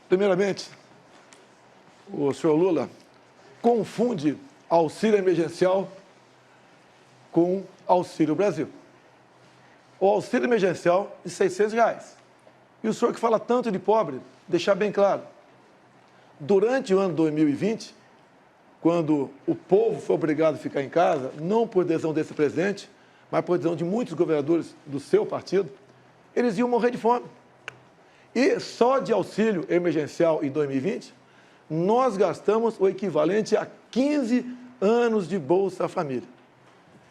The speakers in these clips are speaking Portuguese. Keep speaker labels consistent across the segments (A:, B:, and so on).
A: Primeiramente, o senhor Lula confunde auxílio emergencial com Auxílio Brasil. O auxílio emergencial de R$600. E o senhor que fala tanto de pobre, deixar bem claro, durante o ano 2020, quando o povo foi obrigado a ficar em casa, não por decisão desse presidente, mas por decisão de muitos governadores do seu partido, eles iam morrer de fome. E só de auxílio emergencial em 2020, nós gastamos o equivalente a 15 anos de Bolsa Família.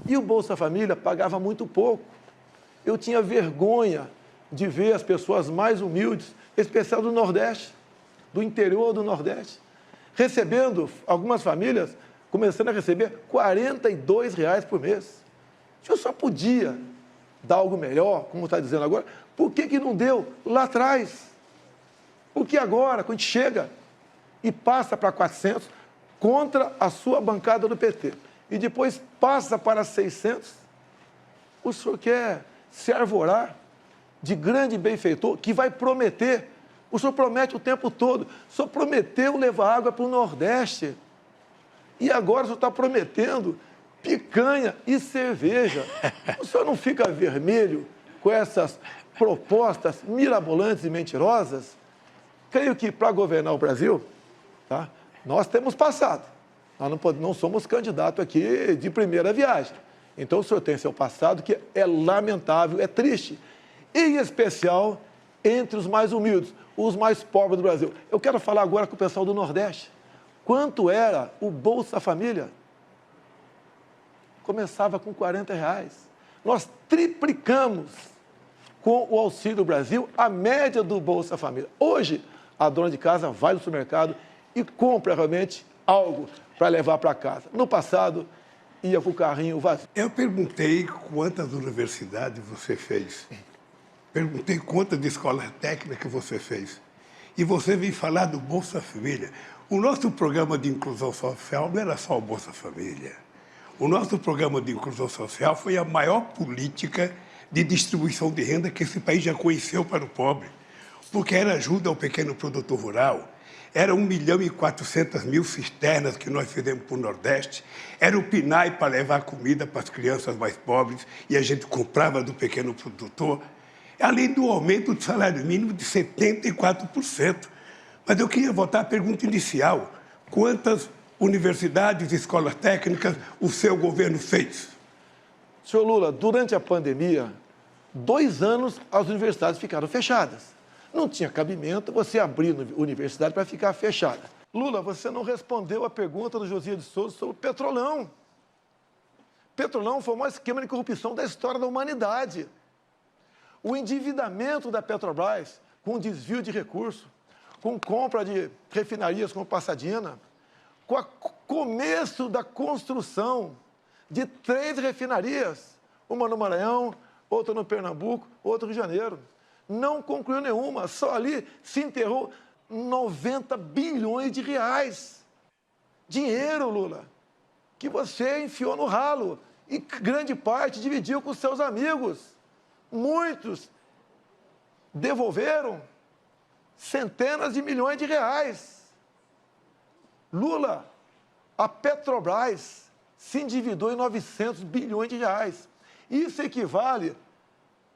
A: E o Bolsa Família pagava muito pouco. Eu tinha vergonha de ver as pessoas mais humildes, especial do Nordeste, do interior do Nordeste, recebendo, algumas famílias, começando a receber R$42 por mês. Se eu só podia dar algo melhor, como está dizendo agora, por que não deu lá atrás? Porque agora, quando a gente chega e passa para 400, contra a sua bancada do PT, e depois passa para 600, o senhor quer se arvorar de grande benfeitor que vai prometer. O senhor promete o tempo todo. O senhor prometeu levar água para o Nordeste. E agora o senhor está prometendo picanha e cerveja. O senhor não fica vermelho com essas propostas mirabolantes e mentirosas? Creio que para governar o Brasil, tá, nós temos passado. Nós não somos candidatos aqui de primeira viagem. Então, o senhor tem seu passado que é lamentável, é triste. Em especial entre os mais humildes, os mais pobres do Brasil. Eu quero falar agora com o pessoal do Nordeste. Quanto era o Bolsa Família? Começava com R$40. Nós triplicamos com o Auxílio Brasil a média do Bolsa Família. Hoje, a dona de casa vai no supermercado e compra realmente algo para levar para casa. No passado, ia com o carrinho vazio.
B: Eu perguntei quantas universidades você fez. Perguntei quantas escolas técnicas você fez. E você veio falar do Bolsa Família. O nosso programa de inclusão social não era só o Bolsa Família. O nosso programa de inclusão social foi a maior política de distribuição de renda que esse país já conheceu para o pobre. Porque era ajuda ao pequeno produtor rural, era 1.400.000 cisternas que nós fizemos para o Nordeste, era o PNAE para levar comida para as crianças mais pobres e a gente comprava do pequeno produtor, além do aumento do salário mínimo de 74%. Mas eu queria voltar à pergunta inicial. Quantas universidades e escolas técnicas o seu governo fez?
A: Senhor Lula, durante a pandemia, 2 anos as universidades ficaram fechadas. Não tinha cabimento você abrir a universidade para ficar fechada. Lula, você não respondeu a pergunta do Josias de Souza sobre o Petrolão. Petrolão foi o maior esquema de corrupção da história da humanidade. O endividamento da Petrobras, com desvio de recursos, com compra de refinarias como Passadina, com o começo da construção de 3 refinarias, uma no Maranhão, outra no Pernambuco, outra no Rio de Janeiro. Não concluiu nenhuma, só ali se enterrou 90 bilhões de reais. Dinheiro, Lula, que você enfiou no ralo e grande parte dividiu com seus amigos. Muitos devolveram centenas de milhões de reais. Lula, a Petrobras se endividou em 900 bilhões de reais. Isso equivale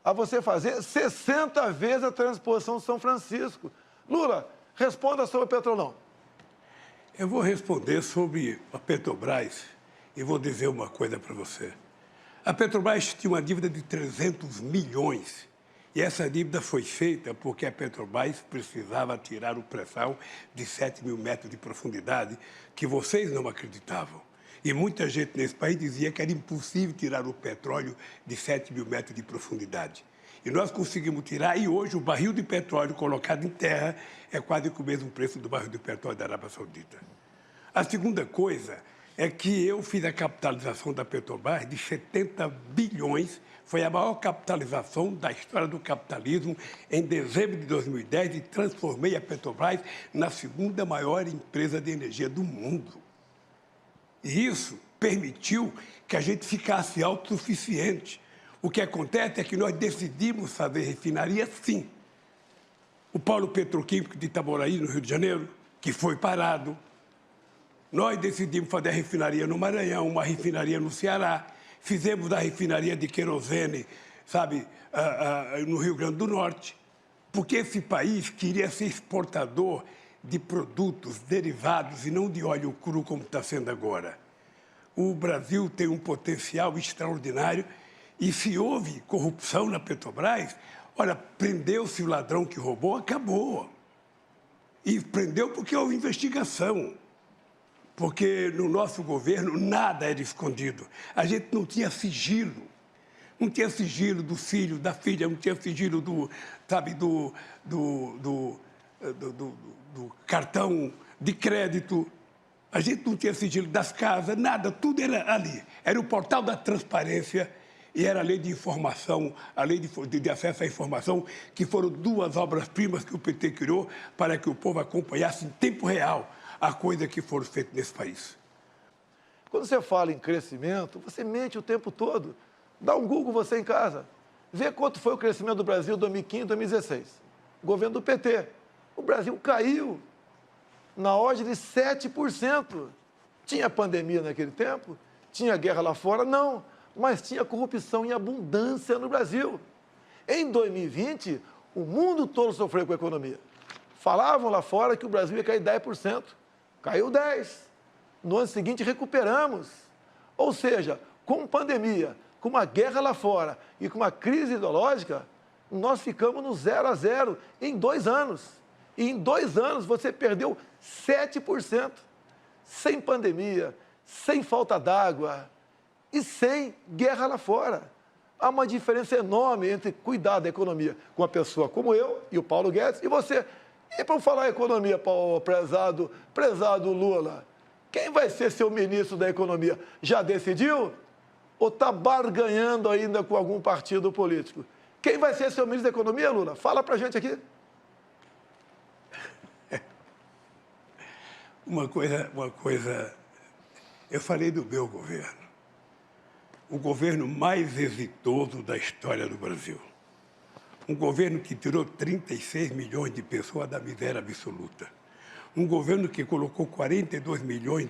A: a você fazer 60 vezes a transposição de São Francisco. Lula, responda sobre o Petrolão.
B: Eu vou responder sobre a Petrobras e vou dizer uma coisa para você. A Petrobras tinha uma dívida de 300 milhões e essa dívida foi feita porque a Petrobras precisava tirar o pré-sal de 7.000 metros de profundidade que vocês não acreditavam. E muita gente nesse país dizia que era impossível tirar o petróleo de 7.000 metros de profundidade. E nós conseguimos tirar, e hoje o barril de petróleo colocado em terra é quase que o mesmo preço do barril de petróleo da Arábia Saudita. A segunda coisa é que eu fiz a capitalização da Petrobras de 70 bilhões, foi a maior capitalização da história do capitalismo em dezembro de 2010 e transformei a Petrobras na segunda maior empresa de energia do mundo. E isso permitiu que a gente ficasse autossuficiente. O que acontece é que nós decidimos fazer refinaria, sim. o polo petroquímico de Itaboraí, no Rio de Janeiro, que foi parado. Nós decidimos fazer a refinaria no Maranhão, uma refinaria no Ceará. Fizemos a refinaria de querosene, sabe, no Rio Grande do Norte. Porque esse país queria ser exportador de produtos derivados e não de óleo cru, como está sendo agora. O Brasil tem um potencial extraordinário e se houve corrupção na Petrobras, olha, prendeu-se o ladrão que roubou, acabou. E prendeu porque houve investigação. Porque no nosso governo nada era escondido. A gente não tinha sigilo. Não tinha sigilo do filho, da filha, não tinha sigilo do cartão de crédito. A gente não tinha sigilo das casas, nada, tudo era ali. Era o portal da transparência e era a lei de informação, a lei de acesso à informação, que foram duas obras-primas que o PT criou para que o povo acompanhasse em tempo real a coisa que foram feitas nesse país.
A: Quando você fala em crescimento, você mente o tempo todo. Dá um Google você em casa. Vê quanto foi o crescimento do Brasil em 2015, 2016. Governo do PT. O Brasil caiu na ordem de 7%. Tinha pandemia naquele tempo? Tinha guerra lá fora? Não. Mas tinha corrupção em abundância no Brasil. Em 2020, o mundo todo sofreu com a economia. Falavam lá fora que o Brasil ia cair 10%. Caiu 10%. No ano seguinte, recuperamos. Ou seja, com pandemia, com uma guerra lá fora e com uma crise ideológica, nós ficamos no 0 a 0 em 2 anos. E em 2 anos você perdeu 7%. Sem pandemia, sem falta d'água e sem guerra lá fora. Há uma diferença enorme entre cuidar da economia com uma pessoa como eu e o Paulo Guedes e você. E para falar economia, prezado Lula, quem vai ser seu ministro da economia? Já decidiu? Ou está barganhando ainda com algum partido político? Quem vai ser seu ministro da economia, Lula? Fala para a gente aqui.
B: Uma coisa, eu falei do meu governo. O governo mais exitoso da história do Brasil. Um governo que tirou 36 milhões de pessoas da miséria absoluta. Um governo que colocou 42 milhões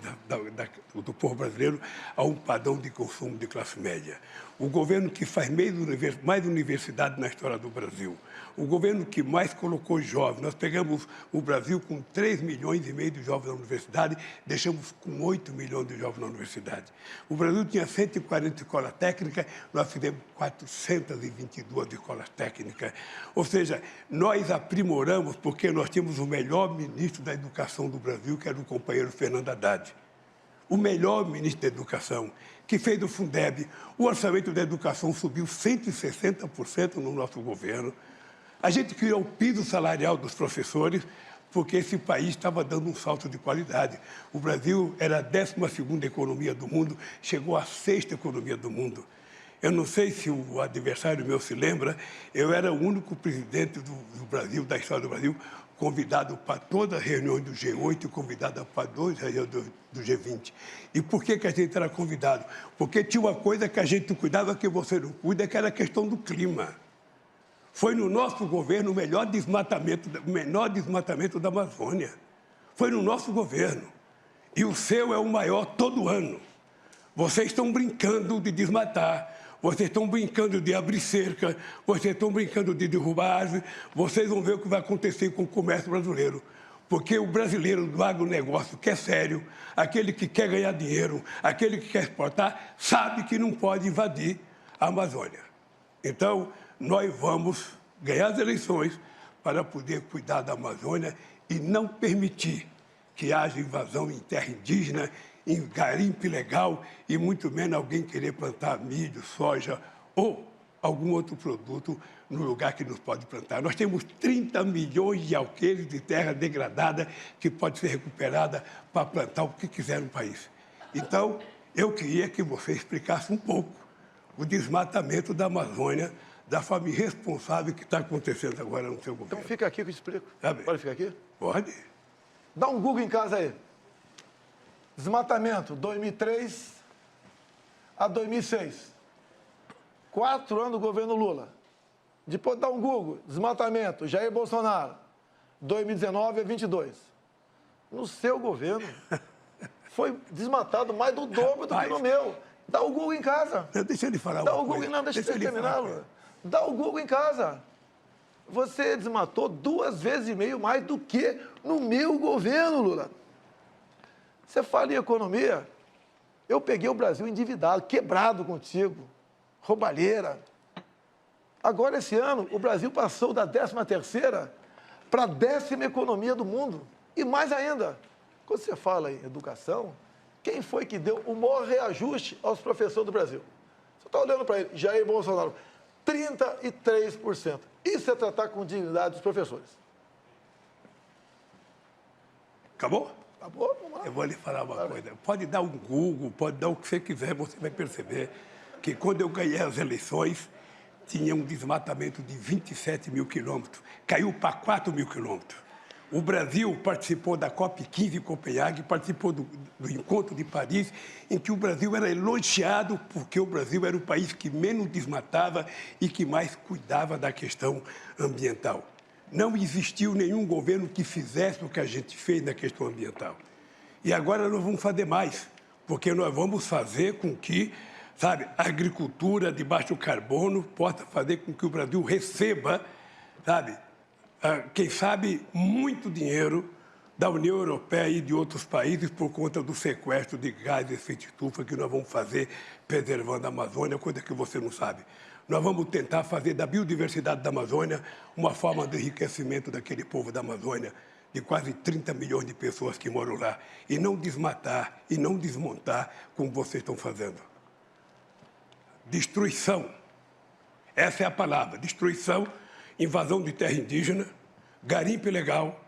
B: do povo brasileiro a um padrão de consumo de classe média. O governo que faz mais universidade na história do Brasil. O governo que mais colocou jovens. Nós pegamos o Brasil com 3 milhões e meio de jovens na universidade, deixamos com 8 milhões de jovens na universidade. O Brasil tinha 140 escolas técnicas, nós fizemos 422 escolas técnicas. Ou seja, nós aprimoramos porque nós tínhamos o melhor ministro da Educação do Brasil, que era o companheiro Fernando Haddad. O melhor ministro da Educação, que fez do Fundeb. O orçamento da educação subiu 160% no nosso governo. A gente criou o piso salarial dos professores, porque esse país estava dando um salto de qualidade. O Brasil era a 12ª economia do mundo, chegou à 6ª economia do mundo. Eu não sei se o adversário meu se lembra, eu era o único presidente do Brasil, da história do Brasil, convidado para todas as reuniões do G8 e convidado para 2 reuniões do G20. E por que a gente era convidado? Porque tinha uma coisa que a gente cuidava que você não cuida, que era a questão do clima. Foi no nosso governo o menor desmatamento da Amazônia. Foi no nosso governo. E o seu é o maior todo ano. Vocês estão brincando de desmatar. Vocês estão brincando de abrir cerca, vocês estão brincando de derrubar árvore, vocês vão ver o que vai acontecer com o comércio brasileiro. Porque o brasileiro do agronegócio, que é sério, aquele que quer ganhar dinheiro, aquele que quer exportar, sabe que não pode invadir a Amazônia. Então, nós vamos ganhar as eleições para poder cuidar da Amazônia e não permitir que haja invasão em terra indígena, em garimpo ilegal e muito menos alguém querer plantar milho, soja ou algum outro produto no lugar que nos pode plantar. Nós temos 30 milhões de alqueires de terra degradada que pode ser recuperada para plantar o que quiser no país. Então, eu queria que você explicasse um pouco o desmatamento da Amazônia, da forma irresponsável que está acontecendo agora no seu governo.
A: Então fica aqui que eu explico.
B: Tá bem.
A: Pode ficar aqui?
B: Pode.
A: Dá um Google em casa aí. Desmatamento, 2003 a 2006. 4 anos do governo Lula. Depois dá um Google, desmatamento, Jair Bolsonaro. 2019 a 22. No seu governo, foi desmatado mais do dobro do que no meu. Dá o Google em casa.
B: Deixa ele falar
A: Dá
B: uma
A: o Google,
B: coisa.
A: não, deixa eu terminar, Lula. Dá o Google em casa. Você desmatou 2,5 vezes mais do que no meu governo, Lula. Você fala em economia, eu peguei o Brasil endividado, quebrado contigo, roubalheira. Agora, esse ano, o Brasil passou da 13ª para a 10ª economia do mundo. E mais ainda, quando você fala em educação, quem foi que deu o maior reajuste aos professores do Brasil? Você está olhando para ele, Jair Bolsonaro, 33%. Isso é tratar com dignidade dos professores.
B: Acabou?
A: Acabou? Vamos lá.
B: Eu vou lhe falar uma coisa. Pode dar um Google, pode dar o que você quiser, você vai perceber que quando eu ganhei as eleições, tinha um desmatamento de 27 mil quilômetros. Caiu para 4 mil quilômetros. O Brasil participou da COP15 em Copenhague, participou do Encontro de Paris, em que o Brasil era elogiado porque o Brasil era o país que menos desmatava e que mais cuidava da questão ambiental. Não existiu nenhum governo que fizesse o que a gente fez na questão ambiental. E agora nós vamos fazer mais, porque nós vamos fazer com que, sabe, a agricultura de baixo carbono possa fazer com que o Brasil receba, sabe, quem sabe, muito dinheiro da União Europeia e de outros países por conta do sequestro de gás de efeito estufa que nós vamos fazer preservando a Amazônia, coisa que você não sabe. Nós vamos tentar fazer da biodiversidade da Amazônia uma forma de enriquecimento daquele povo da Amazônia, de quase 30 milhões de pessoas que moram lá, e não desmatar e não desmontar como vocês estão fazendo. Destruição. Essa é a palavra, destruição. Invasão de terra indígena, garimpo ilegal,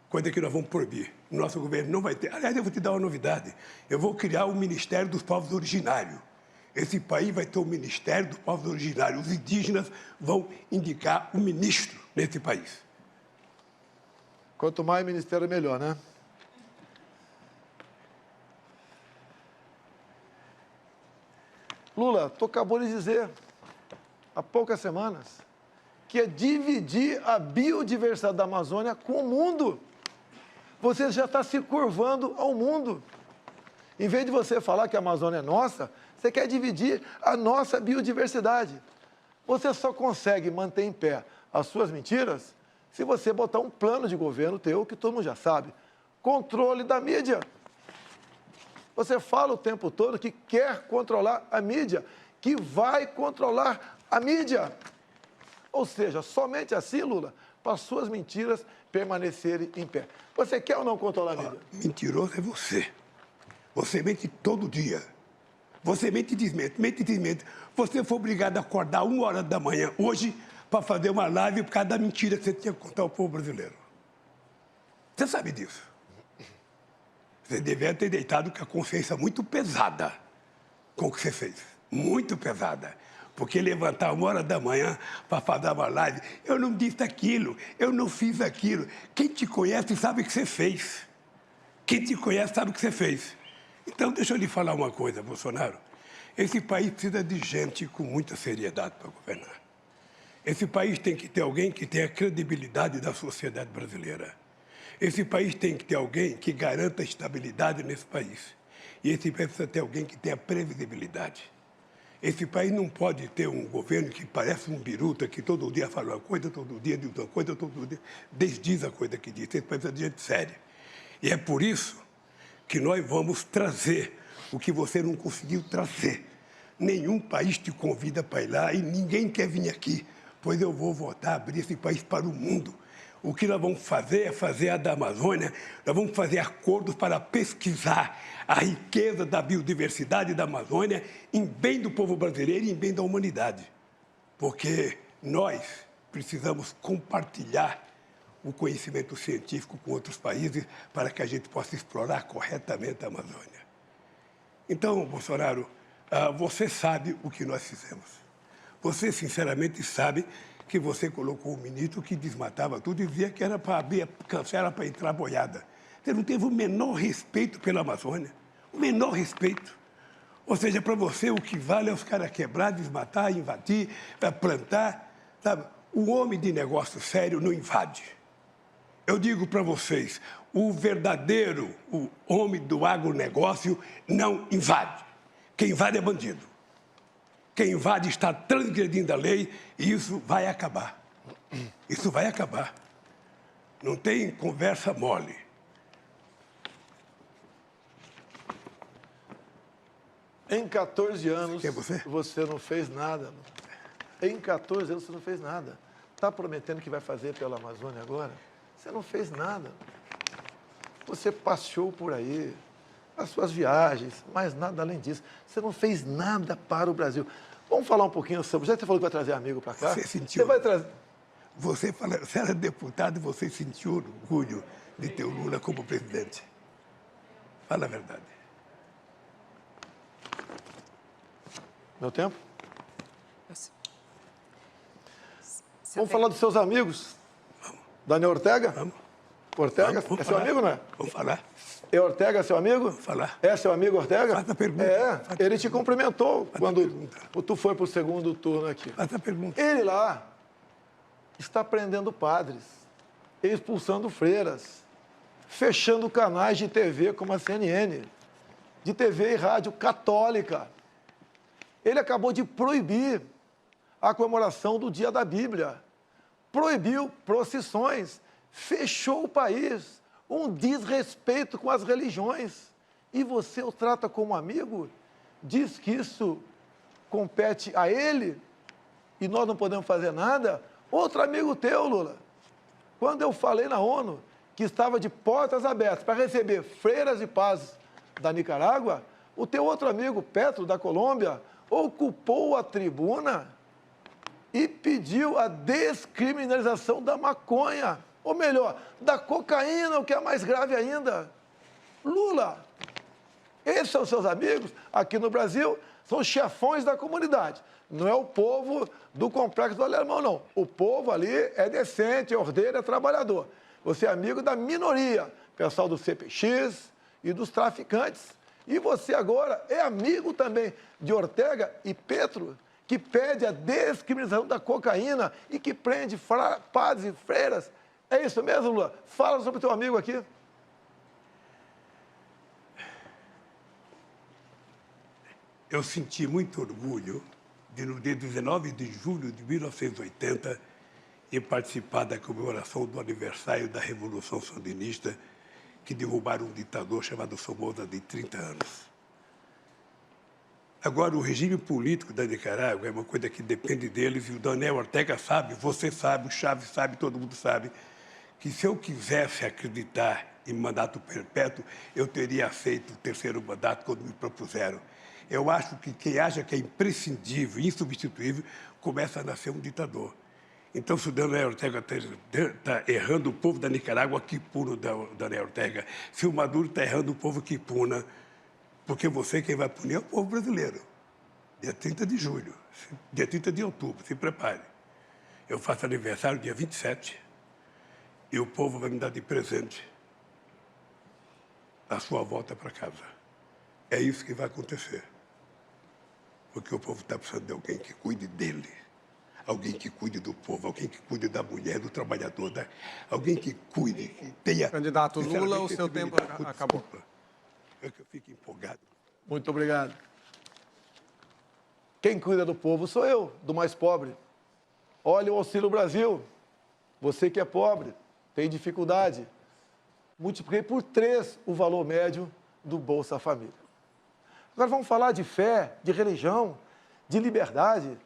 B: coisa que nós vamos proibir. O nosso governo não vai ter. Aliás, eu vou te dar uma novidade. Eu vou criar o Ministério dos Povos Originários. Esse país vai ter o Ministério dos Povos Originários. Os indígenas vão indicar o ministro nesse país.
A: Quanto mais ministério, melhor, né? Lula, tu acabou de dizer, há poucas semanas, que é dividir a biodiversidade da Amazônia com o mundo. Você já está se curvando ao mundo. Em vez de você falar que a Amazônia é nossa, você quer dividir a nossa biodiversidade. Você só consegue manter em pé as suas mentiras se você botar um plano de governo teu, que todo mundo já sabe. Controle da mídia. Você fala o tempo todo que quer controlar a mídia, que vai controlar a mídia. Ou seja, somente assim, Lula, para as suas mentiras permanecerem em pé. Você quer ou não controlar a mídia?
B: Mentiroso é você. Você mente todo dia. Você mente e desmente, mente e desmente. Você foi obrigado a acordar 1h da manhã hoje para fazer uma live por causa da mentira que você tinha que contar ao povo brasileiro. Você sabe disso. Você devia ter deitado com a consciência muito pesada com o que você fez. Muito pesada. Porque levantar 1h da manhã para fazer uma live, eu não disse aquilo, eu não fiz aquilo. Quem te conhece sabe o que você fez. Quem te conhece sabe o que você fez. Então, deixa eu lhe falar uma coisa, Bolsonaro. Esse país precisa de gente com muita seriedade para governar. Esse país tem que ter alguém que tenha credibilidade da sociedade brasileira. Esse país tem que ter alguém que garanta a estabilidade nesse país. E esse país precisa ter alguém que tenha previsibilidade. Esse país não pode ter um governo que parece um biruta, que todo dia fala uma coisa, todo dia diz uma coisa, todo dia desdiz a coisa que diz. Esse país precisa de gente séria. E é por isso que nós vamos trazer o que você não conseguiu trazer. Nenhum país te convida para ir lá e ninguém quer vir aqui, pois eu vou voltar a abrir esse país para o mundo. O que nós vamos fazer é fazer a da Amazônia, nós vamos fazer acordos para pesquisar a riqueza da biodiversidade da Amazônia em bem do povo brasileiro e em bem da humanidade. Porque nós precisamos compartilhar o conhecimento científico com outros países para que a gente possa explorar corretamente a Amazônia. Então, Bolsonaro, você sabe o que nós fizemos. Você, sinceramente, sabe que você colocou um ministro que desmatava tudo e dizia que era para abrir a cancela para entrar boiada. Você não teve o menor respeito pela Amazônia, o menor respeito. Ou seja, para você o que vale é os caras quebrar, desmatar, invadir, plantar. Sabe? O homem de negócio sério não invade. Eu digo para vocês, o verdadeiro o homem do agronegócio não invade. Quem invade é bandido. Quem invade está transgredindo a lei e isso vai acabar. Isso vai acabar. Não tem conversa mole.
A: Em 14 anos,
B: Quem é você?
A: Você não fez nada. Em 14 anos, você não fez nada. Está prometendo que vai fazer pela Amazônia agora? Você não fez nada. Você passeou por aí, as suas viagens, mas nada além disso. Você não fez nada para o Brasil. Vamos falar um pouquinho sobre... Já você falou que vai trazer amigo para cá?
B: Você sentiu...
A: Você vai trazer...
B: Você era deputado e você sentiu orgulho de ter o Lula como presidente. Fala a verdade.
A: Meu tempo? Vamos falar dos seus amigos?
B: Vamos.
A: Daniel Ortega?
B: Vamos.
A: Ortega?
B: Vamos
A: É seu
B: falar.
A: amigo, não é?
B: Vamos falar.
A: É Ortega seu amigo?
B: Vamos falar.
A: É seu amigo Ortega?
B: Faz a pergunta.
A: É,
B: Faz
A: ele te cumprimentou quando
B: pergunta.
A: tu foi para o segundo turno aqui.
B: Faz a pergunta.
A: Ele lá está prendendo padres, expulsando freiras, fechando canais de TV como a CNN, de TV e rádio católica. Ele acabou de proibir a comemoração do Dia da Bíblia, proibiu procissões, fechou o país, um desrespeito com as religiões. E você o trata como amigo? Diz que isso compete a ele e nós não podemos fazer nada? Outro amigo teu, Lula, quando eu falei na ONU que estava de portas abertas para receber freiras e pazes da Nicarágua, o teu outro amigo, Petro, da Colômbia, ocupou a tribuna e pediu a descriminalização da maconha, ou melhor, da cocaína, o que é mais grave ainda. Lula, esses são seus amigos aqui no Brasil, são os chefões da comunidade. Não é o povo do Complexo do Alemão, não. O povo ali é decente, é ordeiro, é trabalhador. Você é amigo da minoria, pessoal do CPX e dos traficantes. E você agora é amigo também de Ortega e Petro, que pede a descriminalização da cocaína e que prende padres e freiras. É isso mesmo, Lula? Fala sobre o teu amigo aqui.
B: Eu senti muito orgulho de, no dia 19 de julho de 1980, ir participar da comemoração do aniversário da Revolução Sandinista, que derrubaram um ditador chamado Somoza de 30 anos. Agora, o regime político da Nicarágua é uma coisa que depende deles, e o Daniel Ortega sabe, você sabe, o Chaves sabe, todo mundo sabe, que se eu quisesse acreditar em mandato perpétuo, eu teria aceito o terceiro mandato quando me propuseram. Eu acho que quem acha que é imprescindível, insubstituível, começa a nascer um ditador. Então, se o Daniel Ortega está errando o povo da Nicarágua, que puna o Daniel Ortega. Se o Maduro está errando o povo, que puna. Porque você, quem vai punir, é o povo brasileiro. Dia 30 de julho, dia 30 de outubro, se prepare. Eu faço aniversário dia 27 e o povo vai me dar de presente a sua volta para casa. É isso que vai acontecer. Porque o povo está precisando de alguém que cuide dele, alguém que cuide do povo, alguém que cuide da mulher, do trabalhador, alguém que cuide, que tenha...
C: Candidato Lula, o seu tempo acabou.
B: É que eu fico empolgado.
A: Muito obrigado. Quem cuida do povo sou eu, do mais pobre. Olha o Auxílio Brasil. Você que é pobre, tem dificuldade. Multipliquei por 3 o valor médio do Bolsa Família. Agora vamos falar de fé, de religião, de liberdade.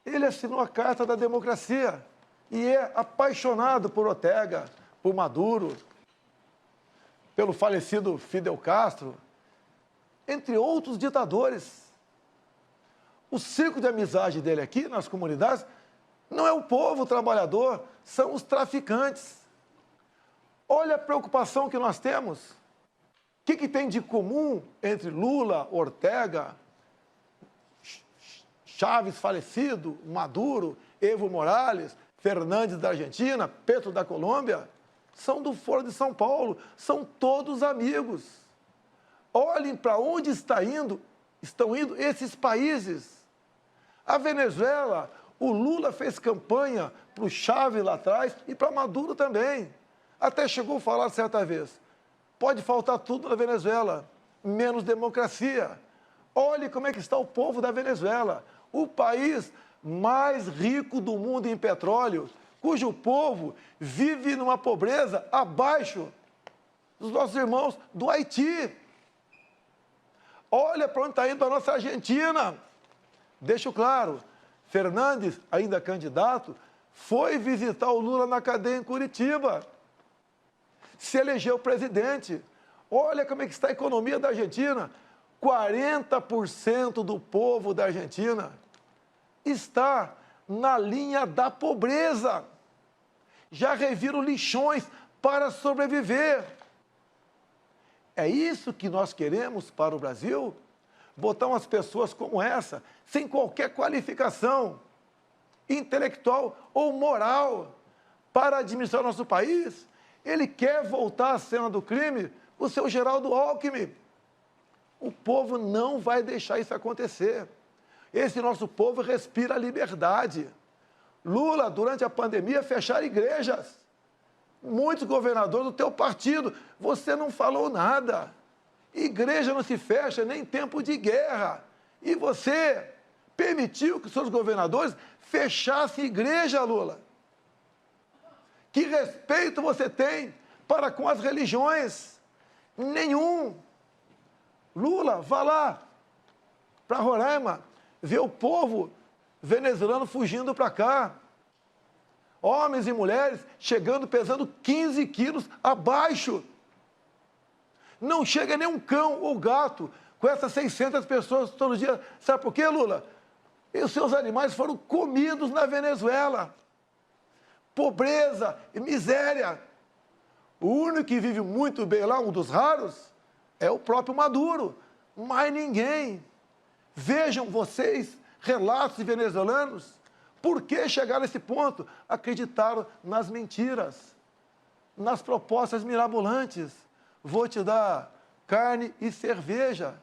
A: Ele assinou a Carta da Democracia e é apaixonado por Ortega, por Maduro, pelo falecido Fidel Castro, entre outros ditadores. O círculo de amizade dele aqui nas comunidades não é o povo trabalhador, são os traficantes. Olha a preocupação que nós temos. O que tem de comum entre Lula, Ortega, Chaves falecido, Maduro, Evo Morales, Fernandes da Argentina, Petro da Colômbia? São do Foro de São Paulo, são todos amigos. Olhem para onde estão indo esses países. A Venezuela, o Lula fez campanha para o Chaves lá atrás e para Maduro também. Até chegou a falar certa vez, pode faltar tudo na Venezuela, menos democracia. Olhe como é que está o povo da Venezuela, o país mais rico do mundo em petróleo, cujo povo vive numa pobreza abaixo dos nossos irmãos do Haiti. Olha para onde está indo a nossa Argentina. Deixo claro, Fernandes, ainda candidato, foi visitar o Lula na cadeia em Curitiba. Se elegeu presidente. Olha como é que está a economia da Argentina. 40% do povo da Argentina está na linha da pobreza. Já reviram lixões para sobreviver. É isso que nós queremos para o Brasil? Botar umas pessoas como essa, sem qualquer qualificação intelectual ou moral, para administrar nosso país? Ele quer voltar à cena do crime, o seu Geraldo Alckmin. O povo não vai deixar isso acontecer. Esse nosso povo respira liberdade. Lula, durante a pandemia, fecharam igrejas. Muitos governadores do teu partido, você não falou nada. Igreja não se fecha nem em tempo de guerra. E você permitiu que seus governadores fechassem igreja, Lula. Que respeito você tem para com as religiões? Nenhum. Lula, vá lá para Roraima, ver o povo venezuelano fugindo para cá. Homens e mulheres chegando, pesando 15 quilos abaixo. Não chega nem um cão ou gato com essas 600 pessoas todo dia. Sabe por quê, Lula? E os seus animais foram comidos na Venezuela. Pobreza e miséria. O único que vive muito bem lá, um dos raros, é o próprio Maduro. Mais ninguém. Vejam vocês, relatos de venezuelanos, por que chegaram a esse ponto? Acreditaram nas mentiras, nas propostas mirabolantes. Vou te dar carne e cerveja.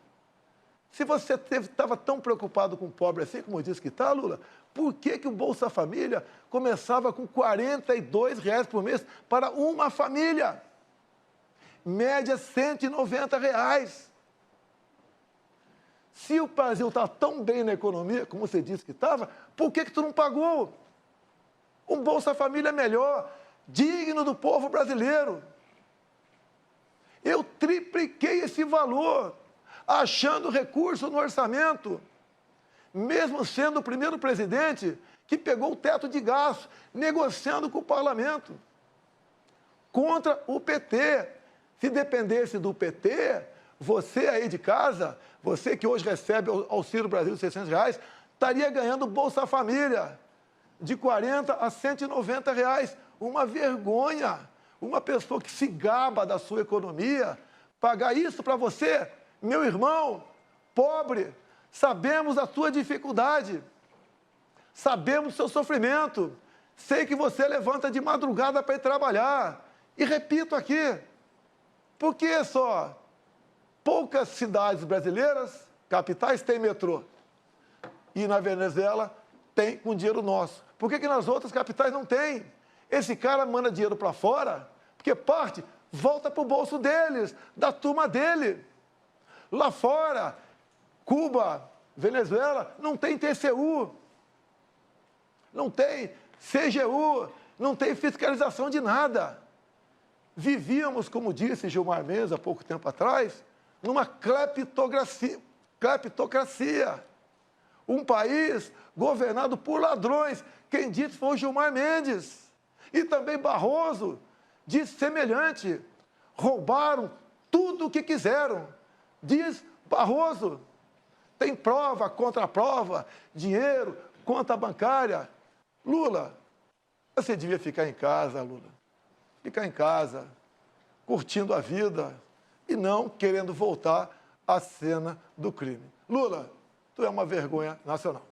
A: Se você estava tão preocupado com o pobre assim, como disse que está, Lula, por que o Bolsa Família começava com R$ 42 por mês para uma família? Média R$ 190. Se o Brasil está tão bem na economia, como você disse que estava, por que tu não pagou? Um Bolsa Família melhor, digno do povo brasileiro. Eu tripliquei esse valor, achando recurso no orçamento, mesmo sendo o primeiro presidente que pegou o teto de gasto, negociando com o parlamento, contra o PT. Se dependesse do PT, você aí de casa, você que hoje recebe o Auxílio Brasil de R$ 600, estaria ganhando Bolsa Família de R$ 40 a R$ 190. Uma vergonha. Uma pessoa que se gaba da sua economia, pagar isso para você, meu irmão, pobre. Sabemos a sua dificuldade, sabemos o seu sofrimento. Sei que você levanta de madrugada para ir trabalhar. E repito aqui, por que só poucas cidades brasileiras, capitais, têm metrô? E na Venezuela tem com dinheiro nosso. Por que nas outras capitais não tem? Esse cara manda dinheiro para fora, porque parte volta para o bolso deles, da turma dele. Lá fora, Cuba, Venezuela, não tem TCU, não tem CGU, não tem fiscalização de nada. Vivíamos, como disse Gilmar Mendes há pouco tempo atrás, numa cleptocracia. Um país governado por ladrões. Quem disse foi o Gilmar Mendes. E também Barroso disse semelhante. Roubaram tudo o que quiseram. Diz Barroso. Tem prova, contraprova, dinheiro, conta bancária. Lula, você devia ficar em casa, Lula. Ficar em casa, curtindo a vida e não querendo voltar à cena do crime. Lula, tu é uma vergonha nacional.